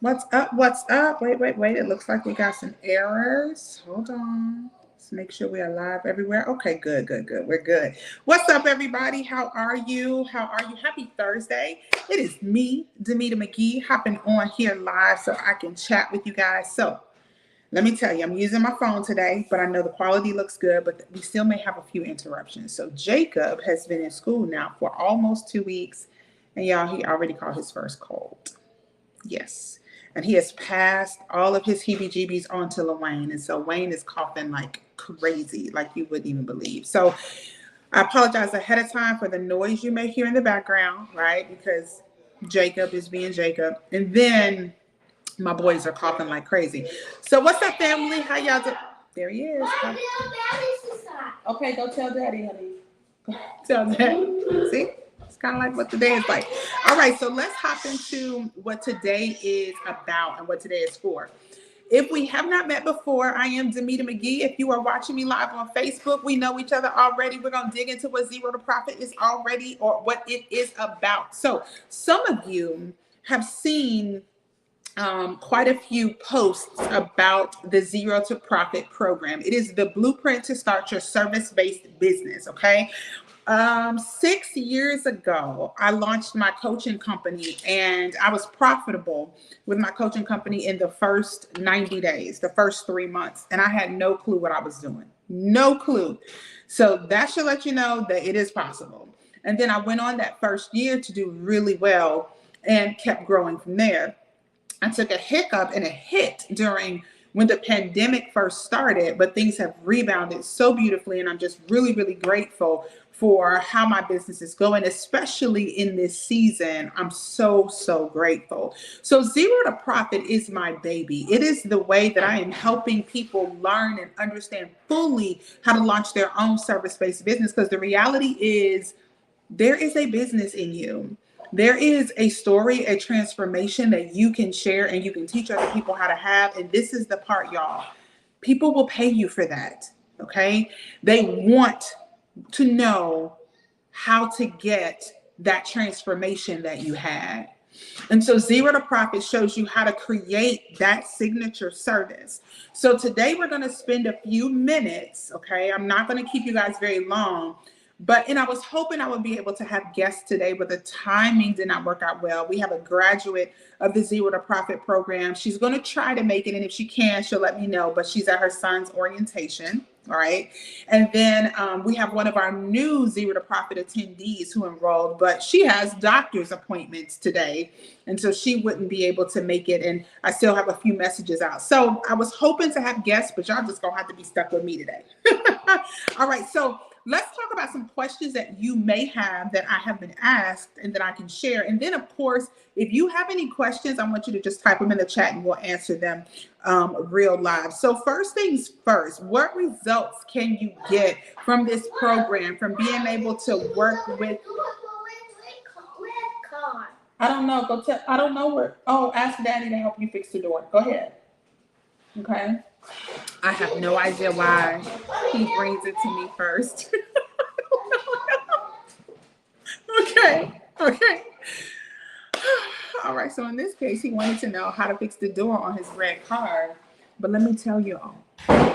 What's up? What's up? Wait. It looks like we got some errors. Hold on. Let's make sure we are live everywhere. Okay, good. We're good. What's up, everybody? How are you? Happy Thursday. It is me, Demita McGee, hopping on here live so I can chat with you guys. So let me tell you, I'm using my phone today, but I know the quality looks good, but we still may have a few interruptions. So Jacob has been in school now for almost 2 weeks, and y'all, he already caught his first cold. Yes. And he has passed all of his heebie-jeebies on to Wayne. And so Wayne is coughing like crazy, like you wouldn't even believe. So I apologize ahead of time for the noise you may hear in the background, right? Because Jacob is being Jacob. And then my boys are coughing like crazy. So what's up, family? How y'all doing? There he is. Okay, go tell Daddy, honey. Tell Daddy. See? Kind of like what today is like. All right, so let's hop into what today is about and what today is for. If we have not met before, I am Demita McGee. If you are watching me live on Facebook, we know each other already. We're going to dig into what Zero to Profit is already, or what it is about. So some of you have seen quite a few posts about the Zero to Profit program. It is the blueprint to start your service-based business, okay? 6 years ago, I launched my coaching company, and I was profitable with my coaching company in the first 90 days, the first 3 months, and I had no clue what I was doing. No clue. So that should let you know that it is possible. And then I went on that first year to do really well and kept growing from there. I took a hiccup and a hit during when the pandemic first started, but things have rebounded so beautifully, and I'm just really, really grateful for how my business is going, especially in this season. I'm so grateful. So Zero to Profit is my baby. It is the way that I am helping people learn and understand fully how to launch their own service-based business, because the reality is there is a business in you. There is a story, a transformation that you can share and you can teach other people how to have. And this is the part, y'all. People will pay you for that, okay? They want to know how to get that transformation that you had. And so Zero to Profit shows you how to create that signature service. So today we're going to spend a few minutes, okay? I'm not going to keep you guys very long. And I was hoping I would be able to have guests today, but the timing did not work out well. We have a graduate of the Zero to Profit program. She's going to try to make it, and if she can, she'll let me know, but she's at her son's orientation, all right? And then we have one of our new Zero to Profit attendees who enrolled, but she has doctor's appointments today, and so she wouldn't be able to make it, and I still have a few messages out. So I was hoping to have guests, but y'all just going to have to be stuck with me today. All right, so let's talk about some questions that you may have that I have been asked and that I can share. And then, of course, if you have any questions, I want you to just type them in the chat and we'll answer them real live. So first things first, what results can you get from this program, from being able to work with? I don't know. I don't know where. Oh, ask Daddy to help you fix the door. Go ahead. Okay. I have no idea why he brings it to me first. Okay. All right, so in this case, he wanted to know how to fix the door on his red car. But let me tell you all,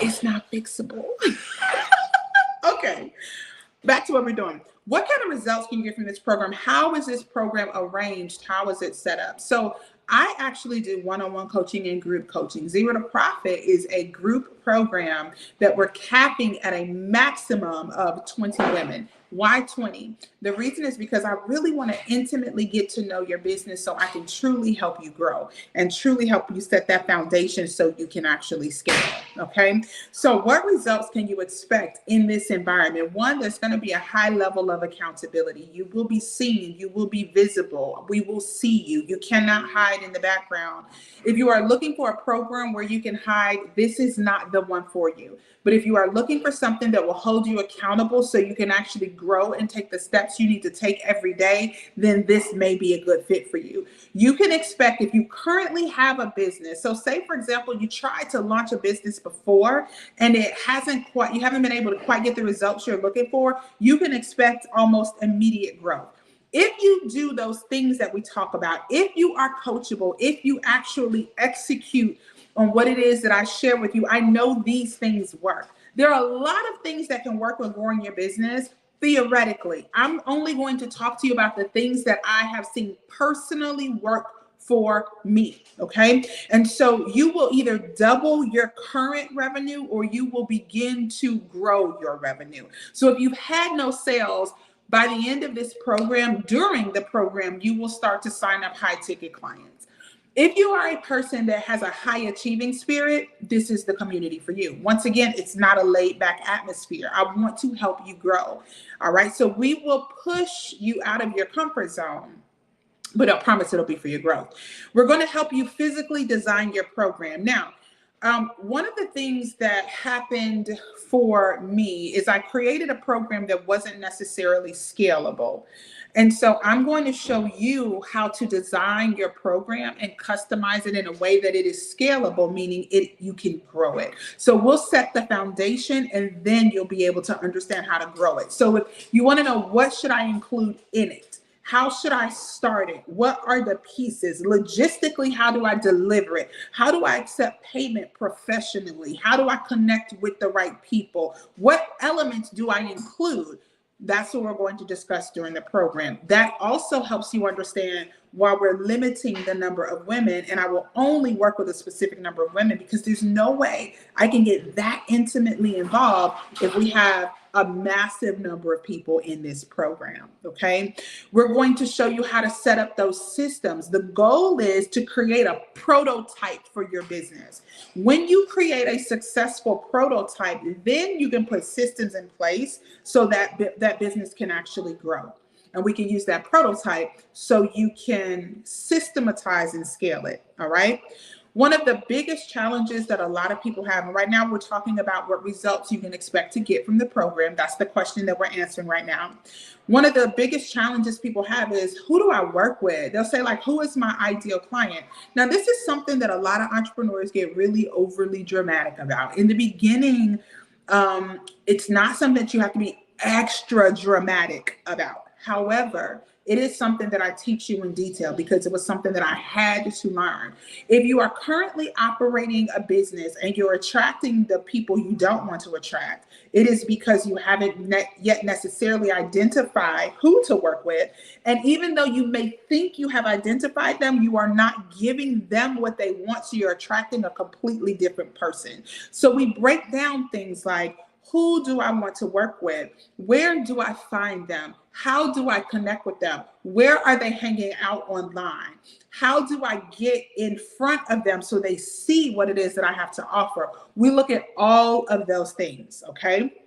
it's not fixable. Okay, back to what we're doing. What kind of results can you get from this program? How is this program arranged? How is it set up? So I actually do one-on-one coaching and group coaching. Zero to Profit is a group program that we're capping at a maximum of 20 women. Why 20? The reason is because I really want to intimately get to know your business so I can truly help you grow and truly help you set that foundation so you can actually scale, okay? So what results can you expect in this environment? One, there's going to be a high level of accountability. You will be seen. You will be visible. We will see you. You cannot hide in the background. If you are looking for a program where you can hide, this is not the one for you. But if you are looking for something that will hold you accountable so you can actually grow and take the steps you need to take every day, then this may be a good fit for you. You can expect, if you currently have a business, so say, for example, you tried to launch a business before and you haven't been able to quite get the results you're looking for, you can expect almost immediate growth. If you do those things that we talk about, if you are coachable, if you actually execute on what it is that I share with you, I know these things work. There are a lot of things that can work with growing your business. Theoretically, I'm only going to talk to you about the things that I have seen personally work for me. Okay. And so you will either double your current revenue or you will begin to grow your revenue. So if you've had no sales, by the end of this program, during the program, you will start to sign up high ticket clients. If you are a person that has a high achieving spirit, this is the community for you. Once again, it's not a laid back atmosphere. I want to help you grow. All right. So we will push you out of your comfort zone, but I promise it'll be for your growth. We're going to help you physically design your program. Now, one of the things that happened for me is I created a program that wasn't necessarily scalable. And so I'm going to show you how to design your program and customize it in a way that it is scalable, meaning you can grow it. So we'll set the foundation and then you'll be able to understand how to grow it. So if you want to know what should I include in it, how should I start it? What are the pieces? Logistically, how do I deliver it? How do I accept payment professionally? How do I connect with the right people? What elements do I include? That's what we're going to discuss during the program. That also helps you understand why we're limiting the number of women, and I will only work with a specific number of women because there's no way I can get that intimately involved if we have a massive number of people in this program, okay? We're going to show you how to set up those systems. The goal is to create a prototype for your business. When you create a successful prototype, then you can put systems in place so that that business can actually grow. And we can use that prototype so you can systematize and scale it, all right? One of the biggest challenges that a lot of people have, and right now we're talking about what results you can expect to get from the program. That's the question that we're answering right now. One of the biggest challenges people have is, who do I work with? They'll say, like, who is my ideal client? Now, this is something that a lot of entrepreneurs get really overly dramatic about. In the beginning, it's not something that you have to be extra dramatic about. However, it is something that I teach you in detail because it was something that I had to learn. If you are currently operating a business and you're attracting the people you don't want to attract, it is because you haven't yet necessarily identified who to work with. And even though you may think you have identified them, you are not giving them what they want. So you're attracting a completely different person. So we break down things like, who do I want to work with? Where do I find them? How do I connect with them? Where are they hanging out online? How do I get in front of them so they see what it is that I have to offer? We look at all of those things, okay?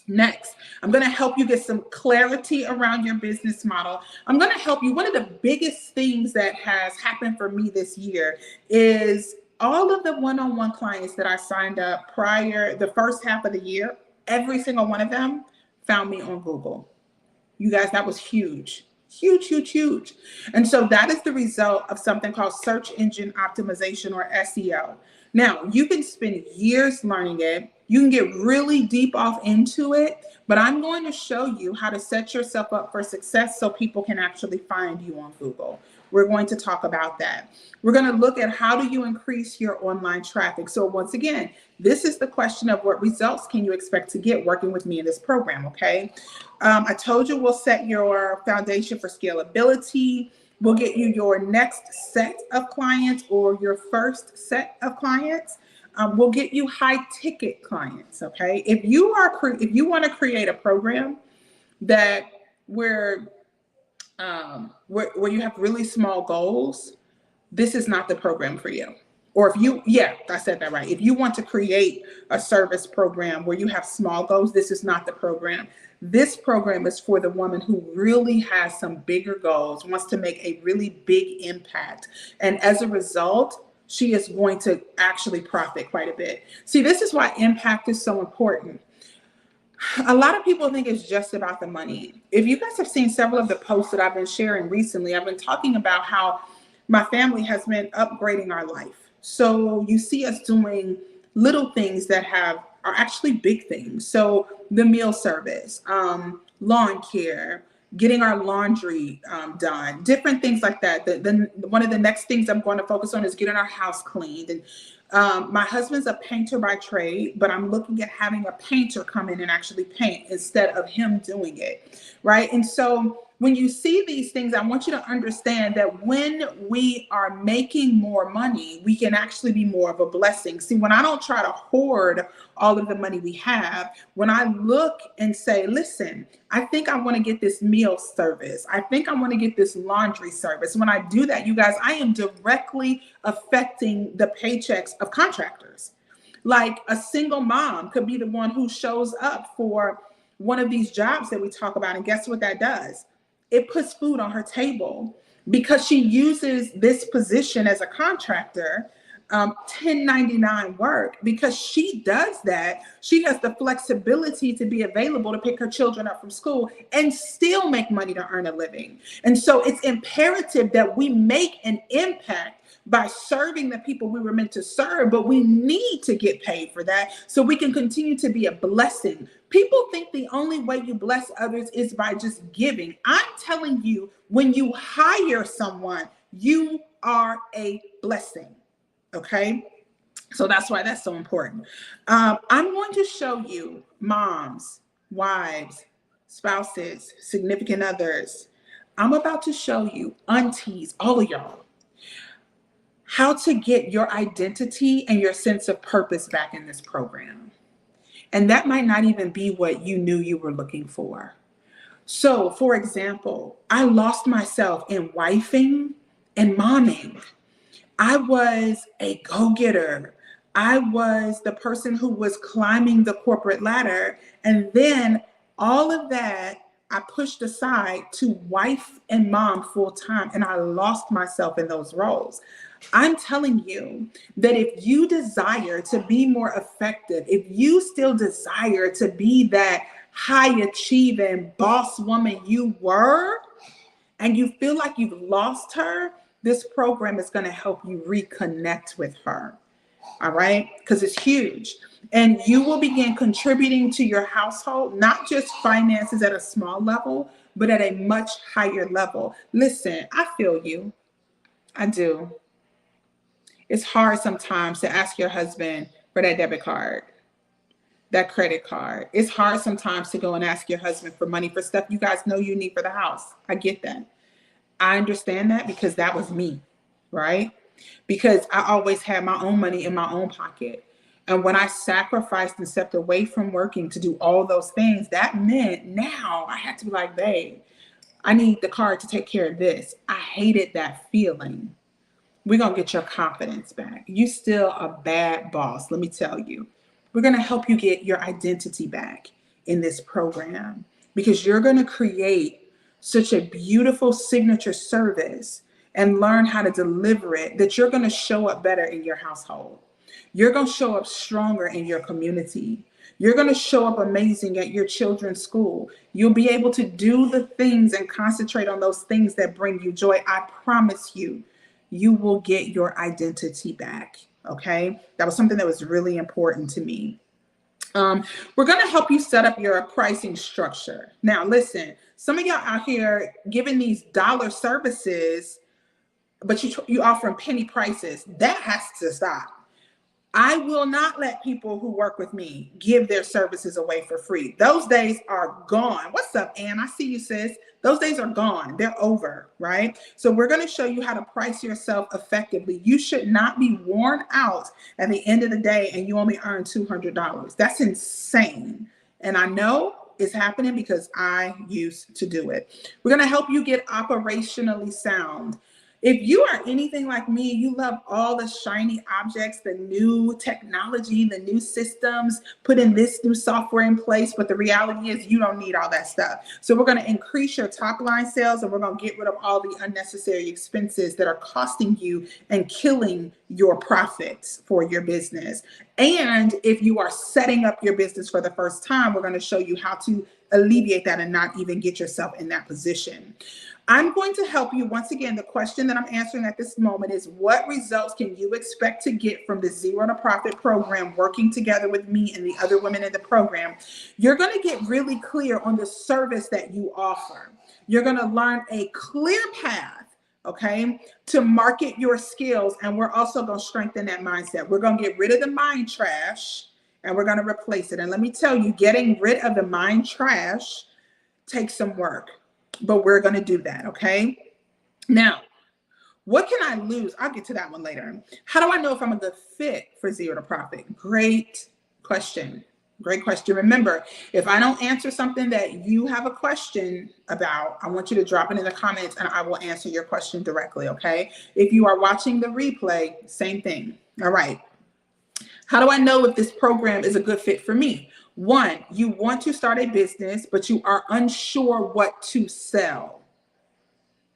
Next, I'm going to help you get some clarity around your business model. I'm going to help you. One of the biggest things that has happened for me this year is all of the one-on-one clients that I signed up prior, the first half of the year, every single one of them found me on Google. You guys, that was huge, huge, huge, huge. And so that is the result of something called search engine optimization, or SEO. Now, you can spend years learning it. You can get really deep off into it, but I'm going to show you how to set yourself up for success so people can actually find you on Google. We're going to talk about that. We're going to look at how do you increase your online traffic. So once again, this is the question of what results can you expect to get working with me in this program, okay? I told you we'll set your foundation for scalability. We'll get you your next set of clients or your first set of clients. We'll get you high ticket clients, okay? If you want to create a program that where you have really small goals, this is not the program for you. Or I said that right. If you want to create a service program where you have small goals, this is not the program. This program is for the woman who really has some bigger goals, wants to make a really big impact. And as a result, she is going to actually profit quite a bit. See, this is why impact is so important. A lot of people think it's just about the money. If you guys have seen several of the posts that I've been sharing recently, I've been talking about how my family has been upgrading our life. So you see us doing little things that are actually big things. So the meal service, lawn care, getting our laundry done, different things like that. Then one of the next things I'm going to focus on is getting our house cleaned. And my husband's a painter by trade, but I'm looking at having a painter come in and actually paint instead of him doing it, right? And so when you see these things, I want you to understand that when we are making more money, we can actually be more of a blessing. See, when I don't try to hoard all of the money we have, when I look and say, listen, I think I want to get this meal service. I think I want to get this laundry service. When I do that, you guys, I am directly affecting the paychecks of contractors. Like a single mom could be the one who shows up for one of these jobs that we talk about. And guess what that does? It puts food on her table because she uses this position as a contractor, 1099 work. Because she does that, she has the flexibility to be available to pick her children up from school and still make money to earn a living. And so it's imperative that we make an impact by serving the people we were meant to serve, but we need to get paid for that so we can continue to be a blessing. People think the only way you bless others is by just giving. I'm telling you, when you hire someone, you are a blessing, okay? So that's why that's so important. I'm going to show you moms, wives, spouses, significant others. I'm about to show you aunties, all of y'all, how to get your identity and your sense of purpose back in this program. And that might not even be what you knew you were looking for. So, for example, I lost myself in wifing and momming. I was a go-getter. I was the person who was climbing the corporate ladder. And then all of that I pushed aside to wife and mom full time. And I lost myself in those roles. I'm telling you that if you desire to be more effective, if you still desire to be that high achieving boss woman you were, and you feel like you've lost her, this program is going to help you reconnect with her. All right? Because it's huge. And you will begin contributing to your household, not just finances at a small level, but at a much higher level. Listen, I feel you. I do. It's hard sometimes to ask your husband for that debit card, that credit card. It's hard sometimes to go and ask your husband for money for stuff you guys know you need for the house. I get that. I understand that because that was me, right? Because I always had my own money in my own pocket. And when I sacrificed and stepped away from working to do all those things, that meant now I had to be like, babe, I need the card to take care of this. I hated that feeling. We're going to get your confidence back. You still a bad boss, let me tell you. We're going to help you get your identity back in this program because you're going to create such a beautiful signature service and learn how to deliver it that you're going to show up better in your household. You're going to show up stronger in your community. You're going to show up amazing at your children's school. You'll be able to do the things and concentrate on those things that bring you joy. I promise you, you will get your identity back. Okay. That was something that was really important to me. We're going to help you set up your pricing structure. Now, listen, some of y'all out here giving these dollar services, but you offering penny prices. That has to stop. I will not let people who work with me give their services away for free. Those days are gone. What's up, Ann? I see you, sis. Those days are gone. They're over, right? So we're going to show you how to price yourself effectively. You should not be worn out at the end of the day and you only earn $200. That's insane. And I know it's happening because I used to do it. We're going to help you get operationally sound. If you are anything like me, you love all the shiny objects, the new technology, the new systems, putting this new software in place. But the reality is you don't need all that stuff. So we're going to increase your top line sales and we're going to get rid of all the unnecessary expenses that are costing you and killing your profits for your business. And if you are setting up your business for the first time, we're going to show you how to alleviate that and not even get yourself in that position. I'm going to help you. Once again, the question that I'm answering at this moment is, what results can you expect to get from the Zero to Profit program, working together with me and the other women in the program? You're going to get really clear on the service that you offer. You're going to learn a clear path, okay, to market your skills. And we're also going to strengthen that mindset. We're going to get rid of the mind trash and we're going to replace it. And let me tell you, getting rid of the mind trash takes some work, but we're going to do that, okay? Now, what can I lose? I'll get to that one later. How do I know if I'm a good fit for Zero to Profit? Great question. Great question. Remember, if I don't answer something that you have a question about, I want you to drop it in the comments and I will answer your question directly, okay? If you are watching the replay, same thing. All right. How do I know if this program is a good fit for me? One, you want to start a business, but you are unsure what to sell.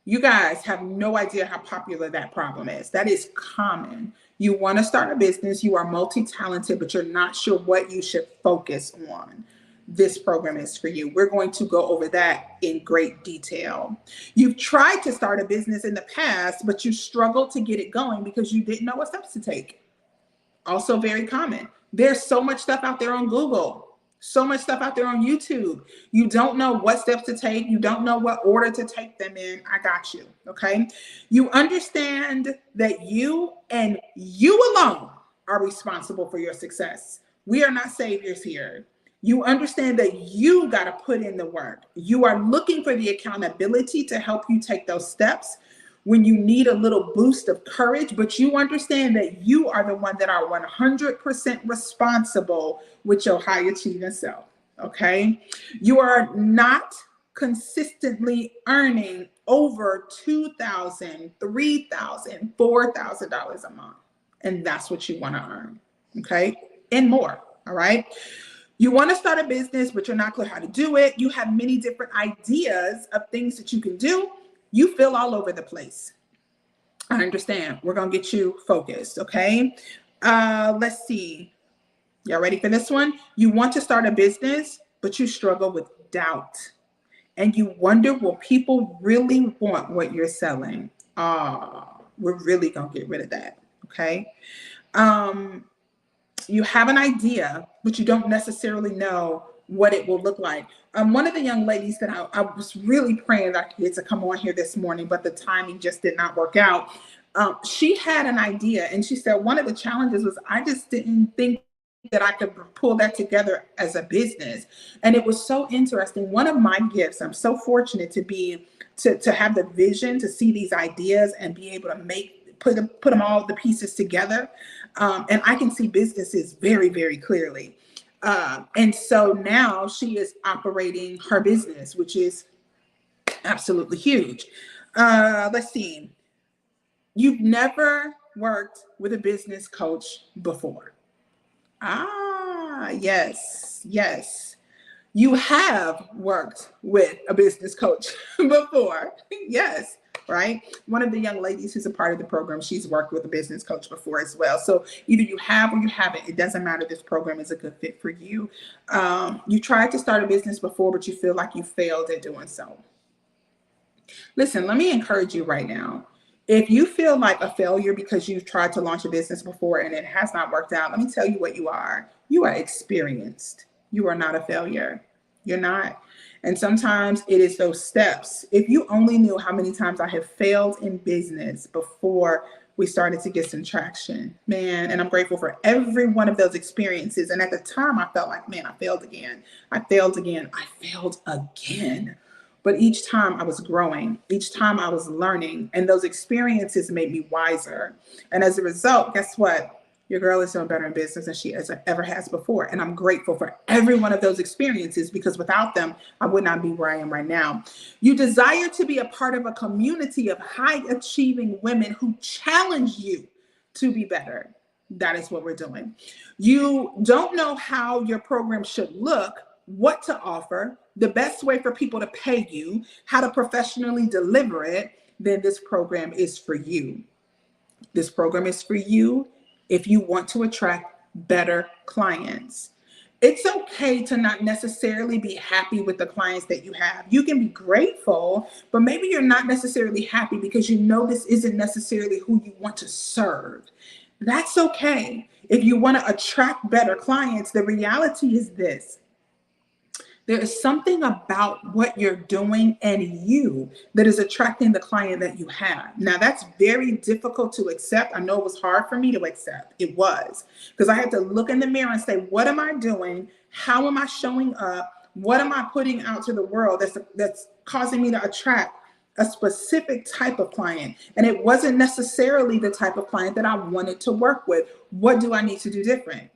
You guys have no idea how popular that problem is. That is common. You want to start a business, you are multi-talented, but you're not sure what you should focus on. This program is for you. We're going to go over that in great detail. You've tried to start a business in the past, but you struggled to get it going because you didn't know what steps to take. Also very common. There's so much stuff out there on Google. So much stuff out there on YouTube. You don't know what steps to take. You don't know what order to take them in. I got you, okay? You understand that you and you alone are responsible for your success. We are not saviors here. You understand that you got to put in the work. You are looking for the accountability to help you take those steps when you need a little boost of courage, but you understand that you are the one that are 100% responsible with your high achieving self, okay? You are not consistently earning over $2,000, $3,000, $4,000 a month, and that's what you want to earn, okay? And more, all right? You want to start a business, but you're not clear how to do it. You have many different ideas of things that you can do. You feel all over the place. I understand. We're going to get you focused, okay? Let's see. Y'all ready for this one? You want to start a business, but you struggle with doubt. And you wonder, will people really want what you're selling? We're really going to get rid of that, okay? You have an idea, but you don't necessarily know what it will look like. One of the young ladies that I was really praying that I could get to come on here this morning, but the timing just did not work out. She had an idea and she said, one of the challenges was I just didn't think that I could pull that together as a business. And it was so interesting. One of my gifts, I'm so fortunate to have the vision to see these ideas and be able to put them all the pieces together. And I can see businesses very, very clearly. And so now she is operating her business, which is absolutely huge. Let's see. You've never worked with a business coach before. Yes. You have worked with a business coach before. Yes. Right? One of the young ladies who's a part of the program, she's worked with a business coach before as well. So either you have or you haven't. It doesn't matter. This program is a good fit for you. You tried to start a business before, but you feel like you failed at doing so. Listen, let me encourage you right now. If you feel like a failure because you've tried to launch a business before and it has not worked out, let me tell you what you are. You are experienced. You are not a failure. You're not. And sometimes it is those steps. If you only knew how many times I have failed in business before we started to get some traction, man, and I'm grateful for every one of those experiences. And at the time I felt like, man, I failed again. But each time I was growing, each time I was learning, and those experiences made me wiser. And as a result, guess what? Your girl is doing better in business than she ever has before. And I'm grateful for every one of those experiences because without them, I would not be where I am right now. You desire to be a part of a community of high achieving women who challenge you to be better. That is what we're doing. You don't know how your program should look, what to offer, the best way for people to pay you, how to professionally deliver it, then this program is for you. This program is for you if you want to attract better clients. It's okay to not necessarily be happy with the clients that you have. You can be grateful, but maybe you're not necessarily happy because you know this isn't necessarily who you want to serve. That's okay. If you want to attract better clients, the reality is this. There is something about what you're doing and you that is attracting the client that you have. Now, that's very difficult to accept. I know it was hard for me to accept. It was, because I had to look in the mirror and say, what am I doing? How am I showing up? What am I putting out to the world that's causing me to attract a specific type of client? And it wasn't necessarily the type of client that I wanted to work with. What do I need to do different?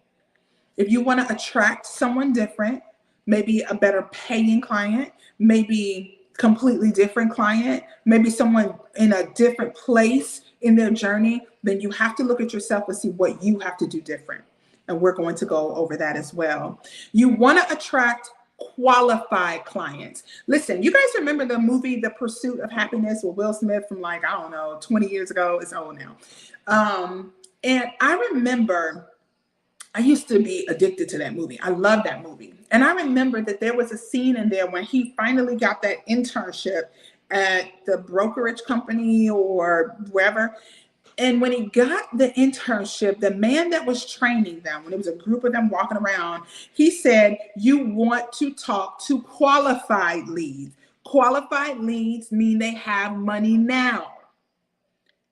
If you want to attract someone different, maybe a better paying client, maybe completely different client, maybe someone in a different place in their journey, then you have to look at yourself and see what you have to do different. And we're going to go over that as well. You want to attract qualified clients. Listen, you guys remember the movie The Pursuit of Happiness with Will Smith from, like, I don't know, 20 years ago? It's old now. And I remember I used to be addicted to that movie. I love that movie. And I remember that there was a scene in there when he finally got that internship at the brokerage company or wherever. And when he got the internship, the man that was training them, when it was a group of them walking around, he said, you want to talk to qualified leads. Qualified leads mean they have money now.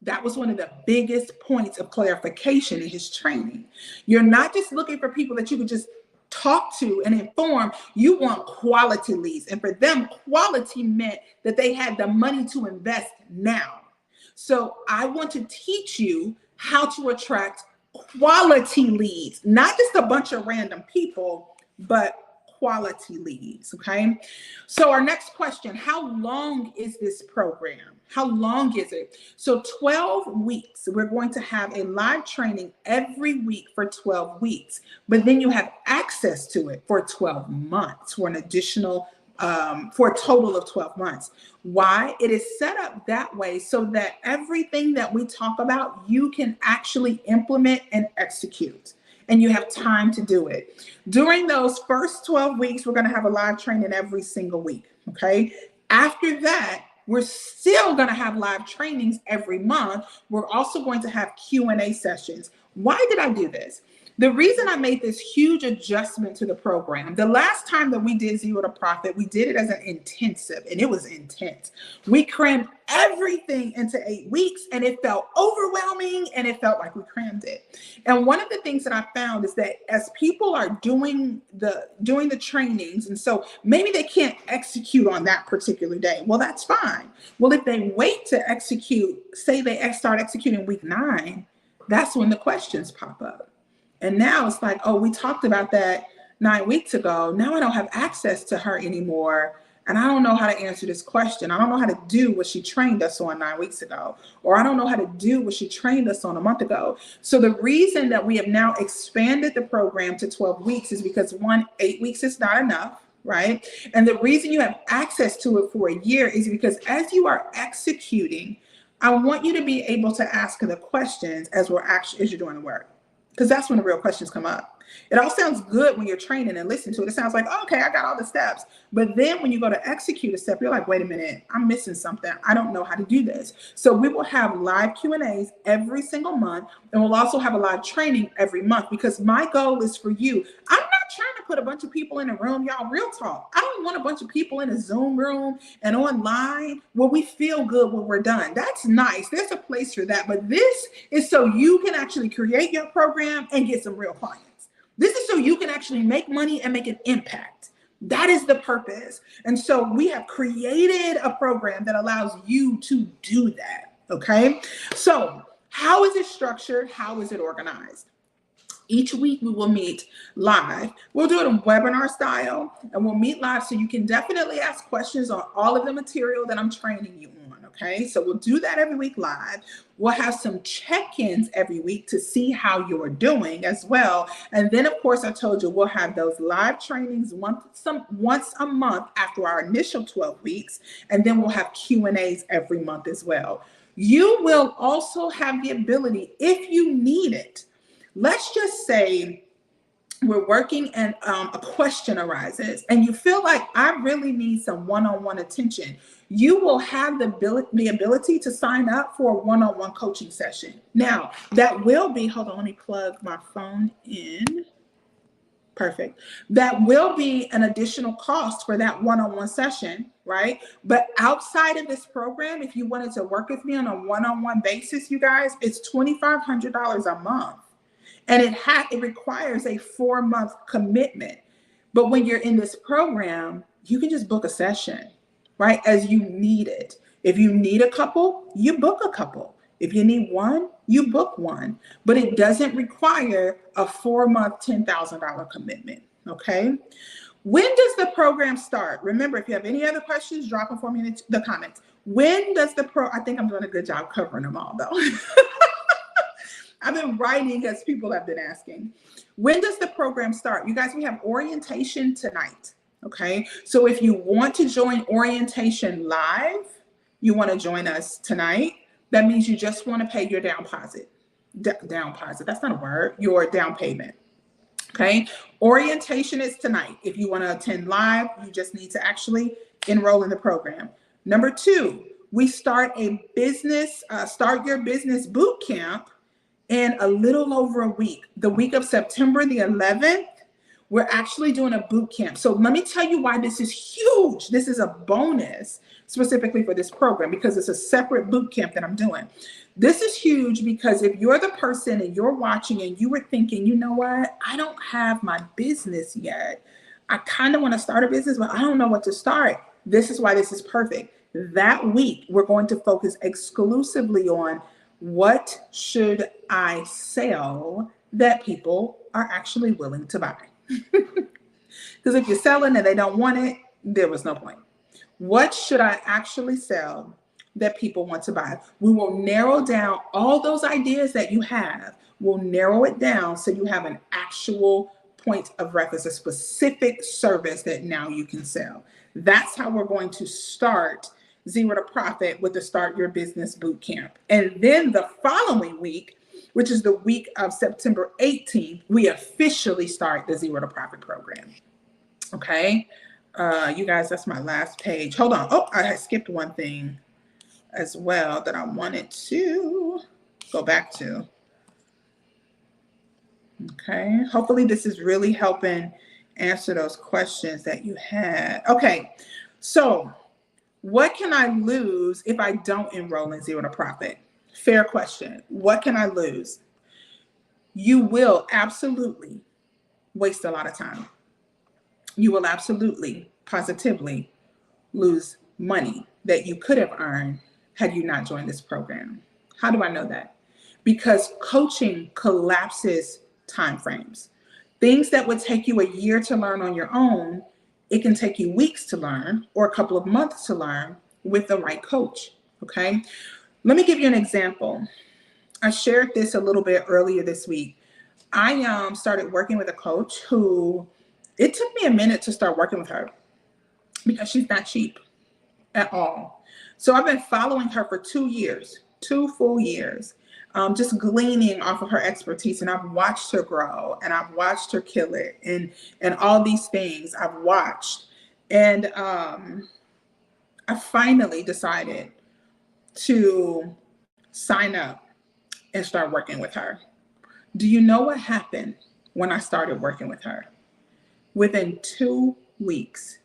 That was one of the biggest points of clarification in his training. You're not just looking for people that you can just talk to and inform. You want quality leads. And for them, quality meant that they had the money to invest now. So I want to teach you how to attract quality leads, not just a bunch of random people, but quality leads, okay? So our next question, how long is this program? How long is it? So 12 weeks. We're going to have a live training every week for 12 weeks, but then you have access to it for 12 months for an additional, for a total of 12 months. Why? It is set up that way so that everything that we talk about, you can actually implement and execute. And you have time to do it. During those first 12 weeks, we're going to have a live training every single week, okay? After that, we're still going to have live trainings every month. We're also going to have Q&A sessions. Why did I do this? The reason I made this huge adjustment to the program, the last time that we did Zero to Profit, we did it as an intensive, and it was intense. We crammed everything into 8 weeks, and it felt overwhelming, and it felt like we crammed it. And one of the things that I found is that as people are doing the trainings, and so maybe they can't execute on that particular day. Well, that's fine. Well, if they wait to execute, say they start executing week 9, that's when the questions pop up. And now it's like, oh, we talked about that 9 weeks ago. Now I don't have access to her anymore. And I don't know how to answer this question. I don't know how to do what she trained us on 9 weeks ago. Or I don't know how to do what she trained us on a month ago. So the reason that we have now expanded the program to 12 weeks is because 8 weeks is not enough, right? And the reason you have access to it for a year is because as you are executing, I want you to be able to ask the questions as you're doing the work. Because that's when the real questions come up. It all sounds good when you're training and listen to it. It sounds like, oh, okay, I got all the steps. But then when you go to execute a step, you're like, wait a minute, I'm missing something. I don't know how to do this. So we will have live Q&As every single month. And we'll also have a live training every month because my goal is for you. I'm not trying to put a bunch of people in a room, y'all, real talk. I don't want a bunch of people in a Zoom room and online where we feel good when we're done. That's nice. There's a place for that. But this is so you can actually create your program and get some real clients. This is so you can actually make money and make an impact. That is the purpose. And so we have created a program that allows you to do that. Okay. So how is it structured? How is it organized? Each week we will meet live. We'll do it in webinar style and we'll meet live so you can definitely ask questions on all of the material that I'm training you on, okay? So we'll do that every week live. We'll have some check-ins every week to see how you're doing as well. And then, of course, I told you we'll have those live trainings once a month after our initial 12 weeks. And then we'll have Q&As every month as well. You will also have the ability, if you need it, let's just say we're working and a question arises and you feel like I really need some one-on-one attention. You will have the ability to sign up for a one-on-one coaching session. Now, that will be, hold on, let me plug my phone in. Perfect. That will be an additional cost for that one-on-one session, right? But outside of this program, if you wanted to work with me on a one-on-one basis, you guys, it's $2,500 a month. And it requires a 4-month commitment. But when you're in this program, you can just book a session, right? As you need it. If you need a couple, you book a couple. If you need one, you book one. But it doesn't require a 4-month, $10,000 commitment, okay? When does the program start? Remember, if you have any other questions, drop them for me in the comments. When does I think I'm doing a good job covering them all, though. I've been writing as people have been asking. When does the program start? You guys, we have orientation tonight, okay? So if you want to join orientation live, you want to join us tonight, that means you just want to pay your down deposit. Down deposit, that's not a word, your down payment, okay? Orientation is tonight. If you want to attend live, you just need to actually enroll in the program. Number 2, we start a start your business boot camp in a little over a week. The week of September the 11th, we're actually doing a boot camp. So let me tell you why this is huge. This is a bonus specifically for this program because it's a separate boot camp that I'm doing. This is huge because if you're the person and you're watching and you were thinking, you know what, I don't have my business yet. I kind of want to start a business, but I don't know what to start. This is why this is perfect. That week, we're going to focus exclusively on what should I sell that people are actually willing to buy? Because if you're selling and they don't want it, there was no point. What should I actually sell that people want to buy? We will narrow down all those ideas that you have. We'll narrow it down so you have an actual point of reference, a specific service that now you can sell. That's how we're going to start Zero to Profit with the Start Your Business Boot Camp. And then the following week, which is the week of September 18th, we officially start the Zero to Profit program. Okay. You guys, that's my last page. Hold on. Oh, I skipped one thing as well that I wanted to go back to. Okay. Hopefully this is really helping answer those questions that you had. Okay. So what can I lose if I don't enroll in Zero to Profit? Fair question. What can I lose? You will absolutely waste a lot of time. You will absolutely, positively lose money that you could have earned had you not joined this program. How do I know that? Because coaching collapses time frames. Things that would take you a year to learn on your own, it can take you weeks to learn or a couple of months to learn with the right coach, okay? Let me give you an example. I shared this a little bit earlier this week. I started working with a coach who, it took me a minute to start working with her because she's not cheap at all. So I've been following her for 2 years, 2 full years. Just gleaning off of her expertise, and I've watched her grow, and I've watched her kill it, and all these things I've watched, and I finally decided to sign up and start working with her. Do you know what happened when I started working with her? Within 2 weeks,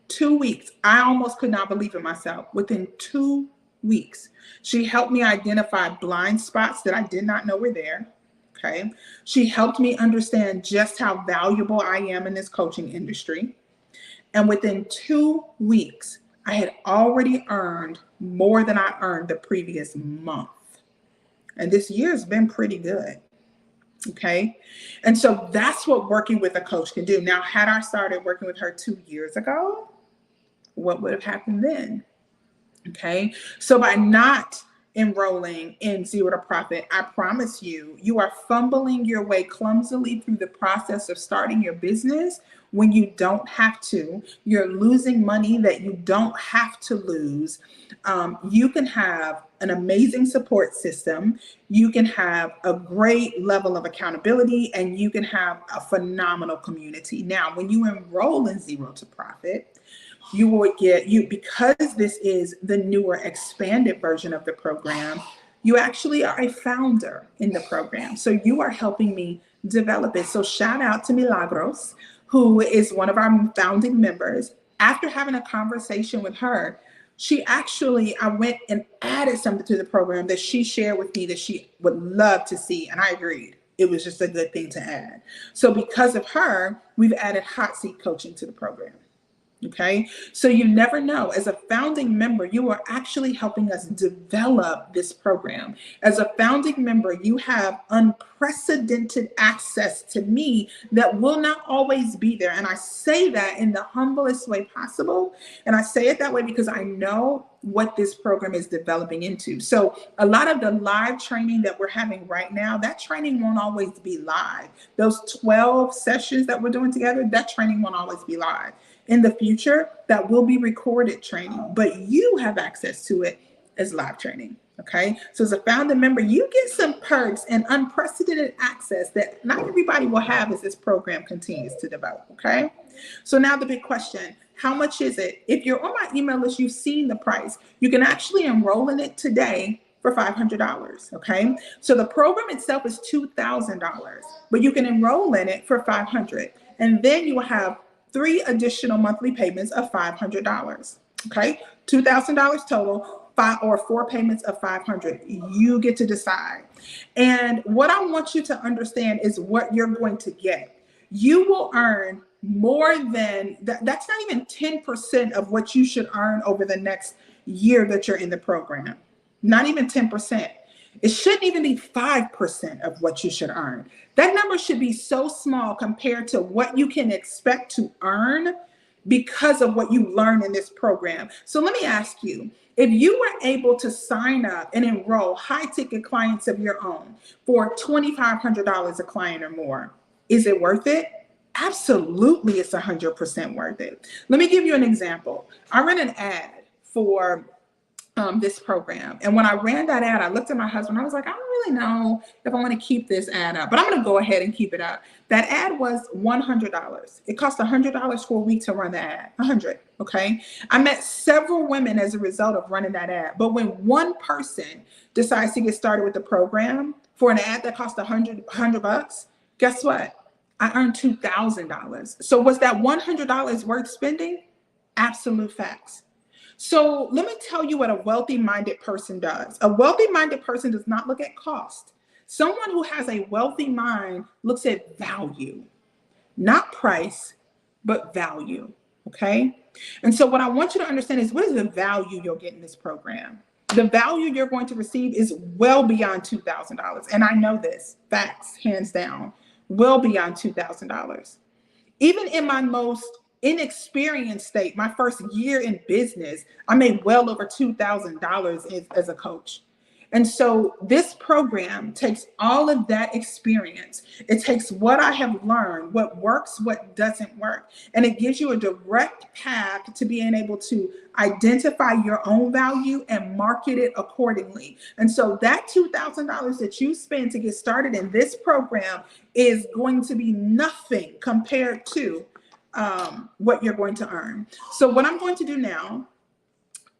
2 weeks, I almost could not believe it myself. Within 2 weeks, she helped me identify blind spots that I did not know were there. Okay. She helped me understand just how valuable I am in this coaching industry. And within 2 weeks, I had already earned more than I earned the previous month. And this year's been pretty good. Okay. And so that's what working with a coach can do. Now, had I started working with her 2 years ago, what would have happened then? Okay, so by not enrolling in Zero to Profit, I promise you, you are fumbling your way clumsily through the process of starting your business when you don't have to. You're losing money that you don't have to lose. You can have an amazing support system. You can have a great level of accountability, and you can have a phenomenal community. Now, when you enroll in Zero to Profit, you will get, because this is the newer expanded version of the program, you actually are a founder in the program. So you are helping me develop it. So shout out to Milagros, who is one of our founding members. After having a conversation with her, I went and added something to the program that she shared with me that she would love to see. And I agreed. It was just a good thing to add. So because of her, we've added hot seat coaching to the program. Okay, so you never know. As a founding member, you are actually helping us develop this program. As a founding member, you have unprecedented access to me that will not always be there. And I say that in the humblest way possible. And I say it that way because I know what this program is developing into. So a lot of the live training that we're having right now, that training won't always be live. Those 12 sessions that we're doing together, that training won't always be live. In the future, that will be recorded training, but you have access to it as live training. Okay, so as a founder member, you get some perks and unprecedented access that not everybody will have as this program continues to develop. Okay, so now the big question: how much is it? If you're on my email list, you've seen the price. You can actually enroll in it today for $500. Okay, so the program itself is $2,000, but you can enroll in it for $500, and then you will have 3 additional monthly payments of $500. Okay, $2,000 total, 5 or 4 payments of $500. You get to decide. And what I want you to understand is what you're going to get. You will earn more than that. That's not even 10% of what you should earn over the next year that you're in the program. Not even 10%. It shouldn't even be 5% of what you should earn. That number should be so small compared to what you can expect to earn because of what you learn in this program. So let me ask you, if you were able to sign up and enroll high ticket clients of your own for $2,500 a client or more, is it worth it? Absolutely, it's 100% worth it. Let me give you an example. I ran an ad for this program. And when I ran that ad, I looked at my husband. I was like, I don't really know if I want to keep this ad up, but I'm going to go ahead and keep it up. That ad was $100. It cost $100 for a week to run the ad. $100. Okay. I met several women as a result of running that ad. But when one person decides to get started with the program for an ad that cost $100, guess what? I earned $2,000. So was that $100 worth spending? Absolute facts. So let me tell you what a wealthy-minded person does. A wealthy-minded person does not look at cost. Someone who has a wealthy mind looks at value, not price, but value, okay? And so what I want you to understand is, what is the value you'll get in this program? The value you're going to receive is well beyond $2,000. And I know this, facts, hands down, well beyond $2,000. Even in my most inexperienced state, my first year in business, I made well over $2,000 as a coach. And so this program takes all of that experience. It takes what I have learned, what works, what doesn't work, and it gives you a direct path to being able to identify your own value and market it accordingly. And so that $2,000 that you spend to get started in this program is going to be nothing compared to what you're going to earn. So what I'm going to do now,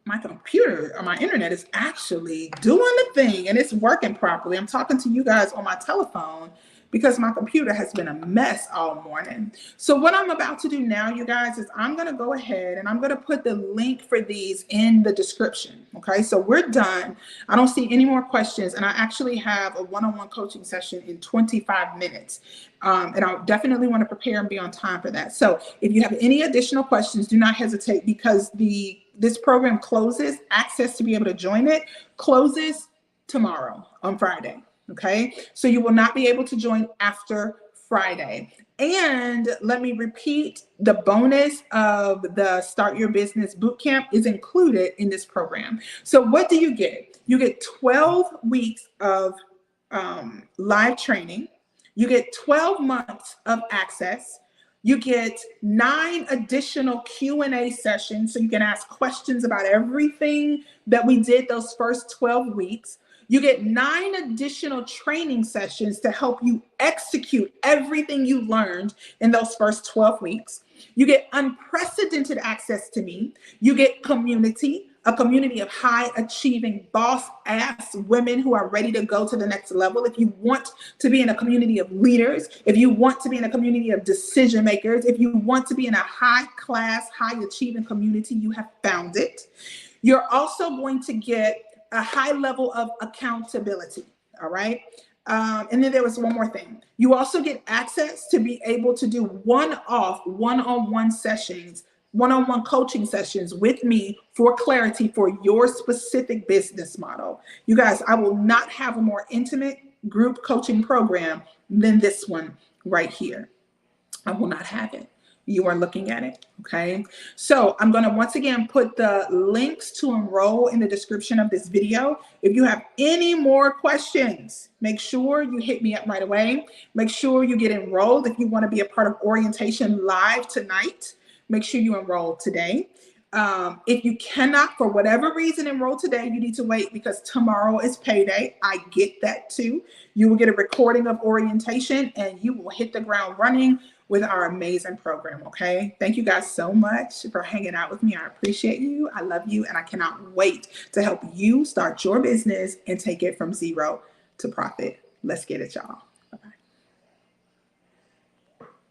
my computer or my internet is actually doing the thing and it's working properly. I'm talking to you guys on my telephone because my computer has been a mess all morning. So what I'm about to do now, you guys, is I'm going to go ahead and I'm going to put the link for these in the description. Okay, so we're done. I don't see any more questions. And I actually have a one-on-one coaching session in 25 minutes. And I definitely want to prepare and be on time for that. So if you have any additional questions, do not hesitate, because this program closes, access to be able to join it closes tomorrow on Friday. Okay, so you will not be able to join after Friday. And let me repeat, the bonus of the Start Your Business Bootcamp is included in this program. So what do you get? You get 12 weeks of live training. You get 12 months of access. You get 9 additional Q&A sessions, so you can ask questions about everything that we did those first 12 weeks. You get 9 additional training sessions to help you execute everything you learned in those first 12 weeks. You get unprecedented access to me. You get community, a community of high achieving boss ass women who are ready to go to the next level. If you want to be in a community of leaders, if you want to be in a community of decision makers, if you want to be in a high class, high achieving community, you have found it. You're also going to get a high level of accountability. All right. And then there was one more thing. You also get access to be able to do one-on-one sessions, one-on-one coaching sessions with me for clarity for your specific business model. You guys, I will not have a more intimate group coaching program than this one right here. I will not have it. You are looking at it, okay? So I'm going to once again put the links to enroll in the description of this video. If you have any more questions, make sure you hit me up right away. Make sure you get enrolled. If you want to be a part of orientation live tonight, make sure you enroll today. If you cannot, for whatever reason, enroll today, you need to wait because tomorrow is payday. I get that too. You will get a recording of orientation and you will hit the ground running with our amazing program, okay? Thank you guys so much for hanging out with me. I appreciate you. I love you. And I cannot wait to help you start your business and take it from zero to profit. Let's get it, y'all.